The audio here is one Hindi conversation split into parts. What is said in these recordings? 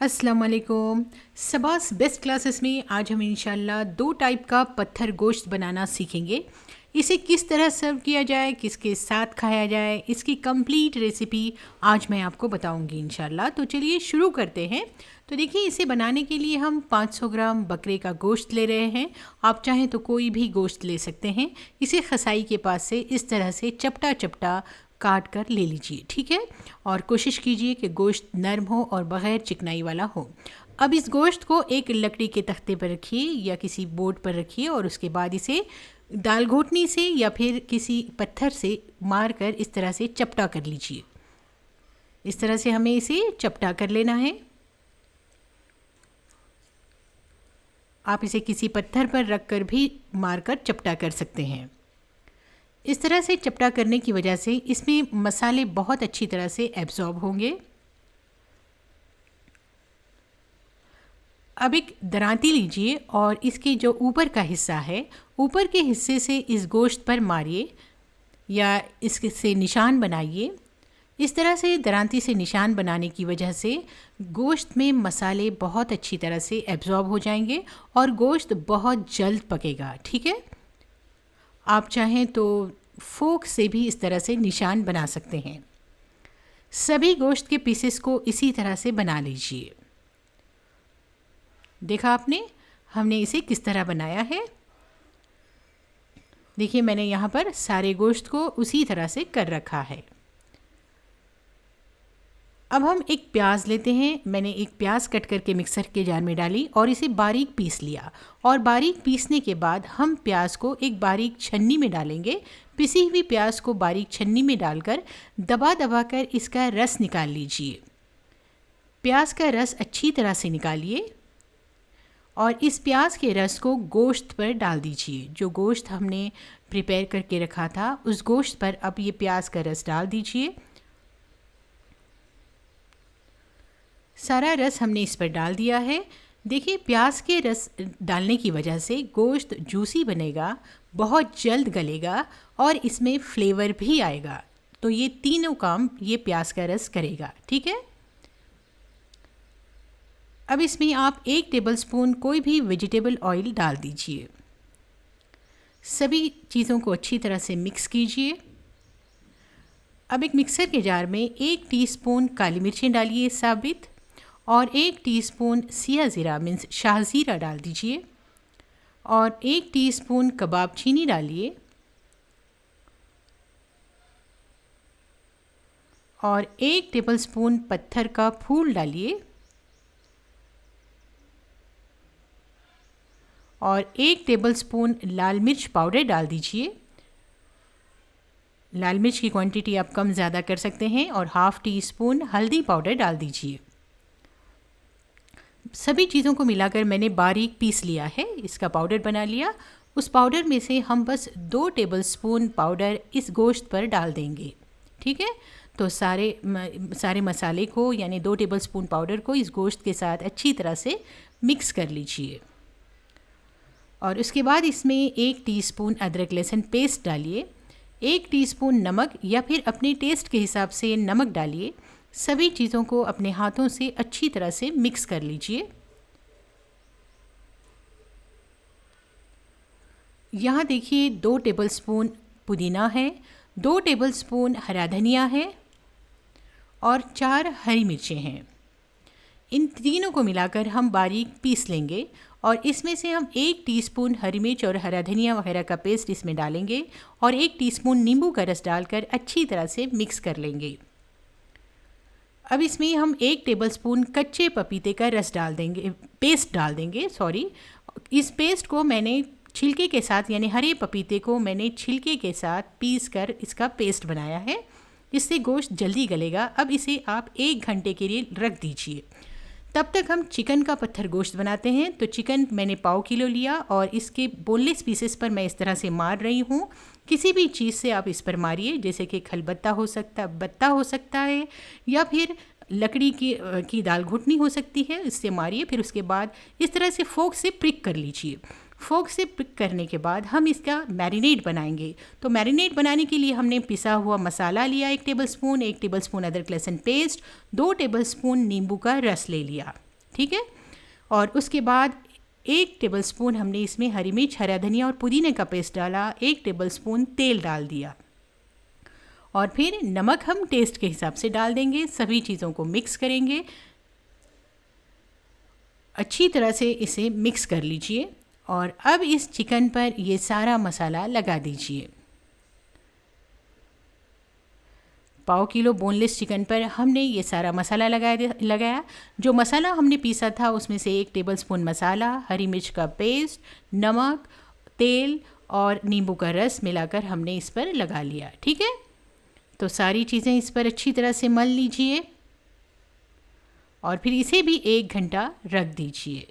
अस्सलाम वालेकुम। सबास बेस्ट क्लासेस में आज हम इंशाल्लाह 2 टाइप का पत्थर गोश्त बनाना सीखेंगे। इसे किस तरह सर्व किया जाए, किसके साथ खाया जाए, इसकी कंप्लीट रेसिपी आज मैं आपको बताऊंगी इंशाल्लाह। तो चलिए शुरू करते हैं। तो देखिए, इसे बनाने के लिए हम 500 ग्राम बकरे का गोश्त ले रहे हैं। आप चाहें तो कोई भी गोश्त ले सकते हैं। इसे खसाई के पास से इस तरह से चपटा चपटा काट कर ले लीजिए, ठीक है। और कोशिश कीजिए कि गोश्त नरम हो और बग़ैर चिकनाई वाला हो। अब इस गोश्त को एक लकड़ी के तख्ते पर रखिए या किसी बोर्ड पर रखिए और उसके बाद इसे दाल घोटनी से या फिर किसी पत्थर से मार कर इस तरह से चपटा कर लीजिए। इस तरह से हमें इसे चपटा कर लेना है। आप इसे किसी पत्थर पर रख कर भी मार कर चपटा कर सकते हैं। इस तरह से चपटा करने की वजह से इसमें मसाले बहुत अच्छी तरह से एब्जॉर्ब होंगे। अब एक दरांती लीजिए और इसके जो ऊपर का हिस्सा है, ऊपर के हिस्से से इस गोश्त पर मारिए या इससे निशान बनाइए। इस तरह से दरांती से निशान बनाने की वजह से गोश्त में मसाले बहुत अच्छी तरह से एब्जॉर्ब हो जाएंगे और गोश्त बहुत जल्द पकेगा, ठीक है। आप चाहें तो फोक से भी इस तरह से निशान बना सकते हैं। सभी गोश्त के पीसेस को इसी तरह से बना लीजिए। देखा आपने, हमने इसे किस तरह बनाया है। देखिए, मैंने यहाँ पर सारे गोश्त को उसी तरह से कर रखा है। अब हम एक प्याज लेते हैं। मैंने एक प्याज कट करके मिक्सर के जार में डाली और इसे बारीक पीस लिया। और बारीक पीसने के बाद हम प्याज को एक बारीक छन्नी में डालेंगे। पिसी हुई प्याज को बारीक छन्नी में डालकर दबा दबा कर इसका रस निकाल लीजिए। प्याज का रस अच्छी तरह से निकालिए और इस प्याज के रस को गोश्त पर डाल दीजिए। जो गोश्त हमने प्रिपेयर करके रखा था उस गोश्त पर अब ये प्याज का रस डाल दीजिए। सारा रस हमने इस पर डाल दिया है। देखिए, प्याज के रस डालने की वजह से गोश्त जूसी बनेगा, बहुत जल्द गलेगा और इसमें फ्लेवर भी आएगा। तो ये तीनों काम ये प्याज का रस करेगा, ठीक है। अब इसमें आप 1 टेबलस्पून कोई भी वेजिटेबल ऑयल डाल दीजिए। सभी चीज़ों को अच्छी तरह से मिक्स कीजिए। अब एक मिक्सर के जार में 1 टीस्पून काली मिर्चें डालिए साबित और 1 टीस्पून सिया ज़ीरा मीन्स शाह ज़ीरा डाल दीजिए और 1 टीस्पून कबाब चीनी डालिए और 1 टेबलस्पून पत्थर का फूल डालिए और 1 टेबलस्पून लाल मिर्च पाउडर डाल दीजिए। लाल मिर्च की क्वांटिटी आप कम ज़्यादा कर सकते हैं और हाफ़ टी स्पून हल्दी पाउडर डाल दीजिए। सभी चीज़ों को मिलाकर मैंने बारीक पीस लिया है, इसका पाउडर बना लिया। उस पाउडर में से हम बस 2 टेबलस्पून पाउडर इस गोश्त पर डाल देंगे, ठीक है। तो सारे मसाले को यानी 2 टेबलस्पून पाउडर को इस गोश्त के साथ अच्छी तरह से मिक्स कर लीजिए और उसके बाद इसमें 1 टीस्पून अदरक लहसुन पेस्ट डालिए, 1 टीस्पून नमक या फिर अपने टेस्ट के हिसाब से नमक डालिए। सभी चीज़ों को अपने हाथों से अच्छी तरह से मिक्स कर लीजिए। यहाँ देखिए, 2 टेबलस्पून पुदीना है, 2 टेबलस्पून हरा धनिया है और 4 हरी मिर्चें हैं। इन तीनों को मिलाकर हम बारीक पीस लेंगे और इसमें से हम 1 टीस्पून हरी मिर्च और हरा धनिया वगैरह का पेस्ट इसमें डालेंगे और 1 टीस्पून नींबू का रस डालकर अच्छी तरह से मिक्स कर लेंगे। अब इसमें हम 1 टेबलस्पून कच्चे पपीते का रस डाल देंगे, पेस्ट डाल देंगे, सॉरी। इस पेस्ट को मैंने छिलके के साथ यानी हरे पपीते को मैंने छिलके के साथ पीस कर इसका पेस्ट बनाया है। इससे गोश्त जल्दी गलेगा। अब इसे आप 1 घंटे के लिए रख दीजिए। तब तक हम चिकन का पत्थर गोश्त बनाते हैं। तो चिकन मैंने पाव किलो लिया और इसके बोनलेस पीसेस पर मैं इस तरह से मार रही हूँ। किसी भी चीज़ से आप इस पर मारिए, जैसे कि खलबत्ता बत्ता हो सकता है या फिर लकड़ी की दाल घुटनी हो सकती है, इससे मारिए। फिर उसके बाद इस तरह से फोक से प्रिक कर लीजिए। फोक से पिक करने के बाद हम इसका मैरिनेट बनाएंगे। तो मैरिनेट बनाने के लिए हमने पिसा हुआ मसाला लिया 1 टेबलस्पून, 1 टेबलस्पून अदरक लहसुन पेस्ट, 2 टेबलस्पून नींबू का रस ले लिया। ठीक है। और उसके बाद 1 टेबलस्पून हमने इसमें हरी मिर्च, हरा धनिया और पुदीने का पेस्ट डाला, 1 टेबलस्पून तेल डाल दिया और फिर नमक हम टेस्ट के हिसाब से डाल देंगे। सभी चीज़ों को मिक्स करेंगे, अच्छी तरह से इसे मिक्स कर लीजिए और अब इस चिकन पर ये सारा मसाला लगा दीजिए। पाव किलो बोनलेस चिकन पर हमने ये सारा मसाला लगाया। जो मसाला हमने पीसा था उसमें से 1 टेबलस्पून मसाला, हरी मिर्च का पेस्ट, नमक, तेल और नींबू का रस मिलाकर हमने इस पर लगा लिया, ठीक है। तो सारी चीज़ें इस पर अच्छी तरह से मल लीजिए और फिर इसे भी 1 घंटा रख दीजिए।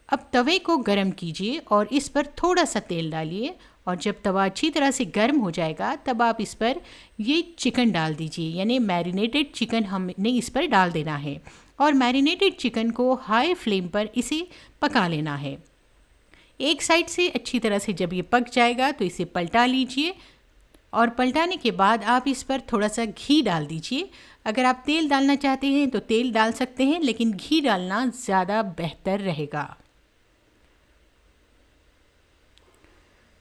अब तवे को गरम कीजिए और इस पर थोड़ा सा तेल डालिए और जब तवा अच्छी तरह से गर्म हो जाएगा तब आप इस पर ये चिकन डाल दीजिए, यानी मैरिनेटेड चिकन हमने इस पर डाल देना है और मैरिनेटेड चिकन को हाई फ्लेम पर इसे पका लेना है। एक साइड से अच्छी तरह से जब ये पक जाएगा तो इसे पलटा लीजिए और पलटाने के बाद आप इस पर थोड़ा सा घी डाल दीजिए। अगर आप तेल डालना चाहते हैं तो तेल डाल सकते हैं, लेकिन घी डालना ज़्यादा बेहतर रहेगा।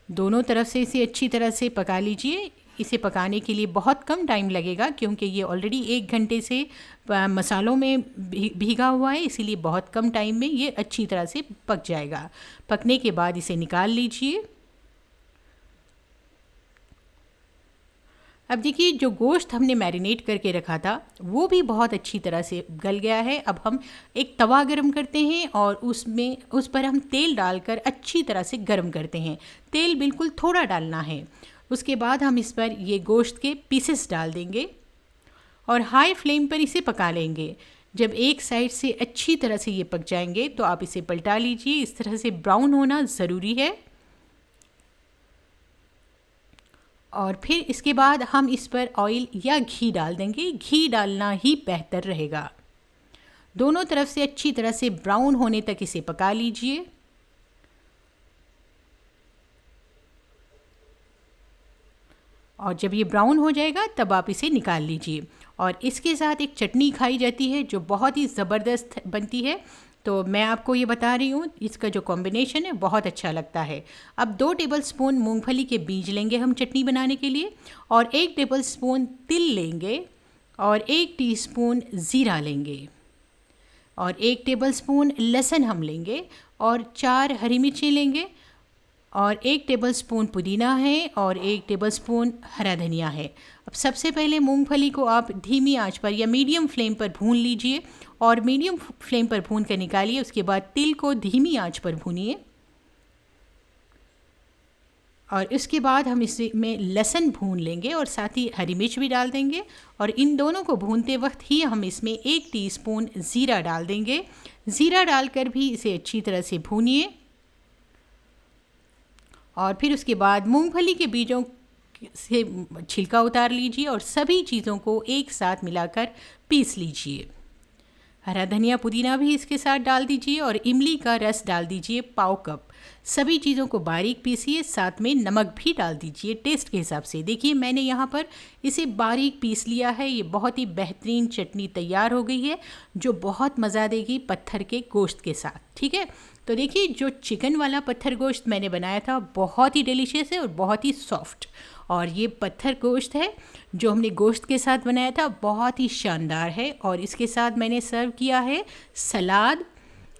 दोनों तरफ से इसे अच्छी तरह से पका लीजिए। इसे पकाने के लिए बहुत कम टाइम लगेगा क्योंकि ये ऑलरेडी 1 घंटे से मसालों में भीगा हुआ है, इसीलिए बहुत कम टाइम में ये अच्छी तरह से पक जाएगा। पकने के बाद इसे निकाल लीजिए। अब देखिए, जो गोश्त हमने मैरिनेट करके रखा था वो भी बहुत अच्छी तरह से गल गया है। अब हम एक तवा गरम करते हैं और उस पर हम तेल डालकर अच्छी तरह से गरम करते हैं। तेल बिल्कुल थोड़ा डालना है। उसके बाद हम इस पर ये गोश्त के पीसेस डाल देंगे और हाई फ्लेम पर इसे पका लेंगे। जब एक साइड से अच्छी तरह से ये पक जाएंगे तो आप इसे पलटा लीजिए। इस तरह से ब्राउन होना ज़रूरी है और फिर इसके बाद हम इस पर ऑयल या घी डाल देंगे। घी डालना ही बेहतर रहेगा। दोनों तरफ से अच्छी तरह से ब्राउन होने तक इसे पका लीजिए। और जब ये ब्राउन हो जाएगा तब आप इसे निकाल लीजिए। और इसके साथ एक चटनी खाई जाती है जो बहुत ही ज़बरदस्त बनती है, तो मैं आपको ये बता रही हूँ। इसका जो कॉम्बिनेशन है बहुत अच्छा लगता है। अब 2 टेबलस्पून मूंगफली के बीज लेंगे हम चटनी बनाने के लिए और 1 टेबलस्पून तिल लेंगे और 1 टीस्पून ज़ीरा लेंगे और 1 टेबलस्पून लहसुन हम लेंगे और 4 हरी मिर्चें लेंगे और 1 टेबलस्पून पुदीना है और 1 टेबलस्पून हरा धनिया है। अब सबसे पहले मूंगफली को आप धीमी आंच पर या मीडियम फ्लेम पर भून लीजिए और मीडियम फ्लेम पर भून कर निकालिए। उसके बाद तिल को धीमी आंच पर भूनिए और इसके बाद हम इसमें लहसुन भून लेंगे और साथ ही हरी मिर्च भी डाल देंगे और इन दोनों को भूनते वक्त ही हम इसमें 1 टीस्पून ज़ीरा डाल देंगे। ज़ीरा डालकर भी इसे अच्छी तरह से भूनिए और फिर उसके बाद मूंगफली के बीजों से छिलका उतार लीजिए और सभी चीज़ों को एक साथ मिलाकर पीस लीजिए। हरा धनिया पुदीना भी इसके साथ डाल दीजिए और इमली का रस डाल दीजिए पाव कप। सभी चीज़ों को बारीक पीसिए, साथ में नमक भी डाल दीजिए टेस्ट के हिसाब से। देखिए, मैंने यहाँ पर इसे बारीक पीस लिया है। ये बहुत ही बेहतरीन चटनी तैयार हो गई है जो बहुत मज़ा देगी पत्थर के गोश्त के साथ, ठीक है। तो देखिए, जो चिकन वाला पत्थर गोश्त मैंने बनाया था बहुत ही डिलीशियस है और बहुत ही सॉफ्ट, और ये पत्थर गोश्त है जो हमने गोश्त के साथ बनाया था बहुत ही शानदार है। और इसके साथ मैंने सर्व किया है सलाद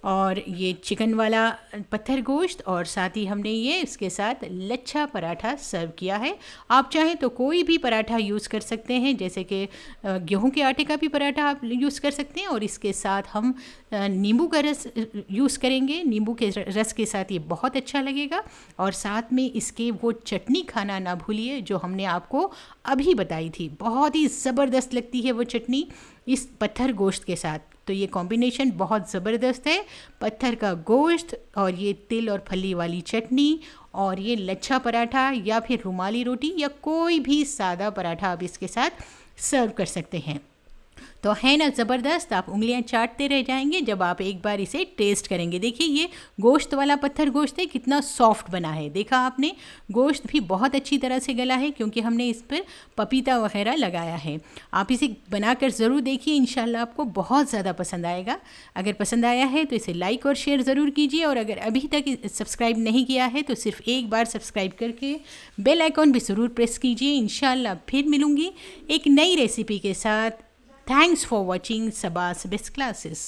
और ये चिकन वाला पत्थर गोश्त और साथ ही हमने ये इसके साथ लच्छा पराठा सर्व किया है। आप चाहें तो कोई भी पराठा यूज़ कर सकते हैं, जैसे कि गेहूं के आटे का भी पराठा आप यूज़ कर सकते हैं और इसके साथ हम नींबू का रस यूज़ करेंगे। नींबू के रस के साथ ये बहुत अच्छा लगेगा और साथ में इसके वो चटनी खाना ना भूलिए जो हमने आपको अभी बताई थी। बहुत ही ज़बरदस्त लगती है वो चटनी इस पत्थर गोश्त के साथ। तो ये कॉम्बिनेशन बहुत ज़बरदस्त है, पत्थर का गोश्त और ये तिल और फली वाली चटनी और ये लच्छा पराठा या फिर रुमाली रोटी या कोई भी सादा पराठा आप इसके साथ सर्व कर सकते हैं। तो है ना ज़बरदस्त, आप उंगलियां चाटते रह जाएंगे जब आप एक बार इसे टेस्ट करेंगे। देखिए ये गोश्त वाला पत्थर गोश्त है, कितना सॉफ्ट बना है। देखा आपने, गोश्त भी बहुत अच्छी तरह से गला है क्योंकि हमने इस पर पपीता वगैरह लगाया है। आप इसे बनाकर ज़रूर देखिए, इंशाल्लाह आपको बहुत ज़्यादा पसंद आएगा। अगर पसंद आया है तो इसे लाइक और शेयर ज़रूर कीजिए, और अगर अभी तक सब्सक्राइब नहीं किया है तो सिर्फ एक बार सब्सक्राइब करके बेल आइकॉन भी ज़रूर प्रेस कीजिए। इंशाल्लाह फिर मिलूँगी एक नई रेसिपी के साथ। Thanks for watching Sabah's Best Classes.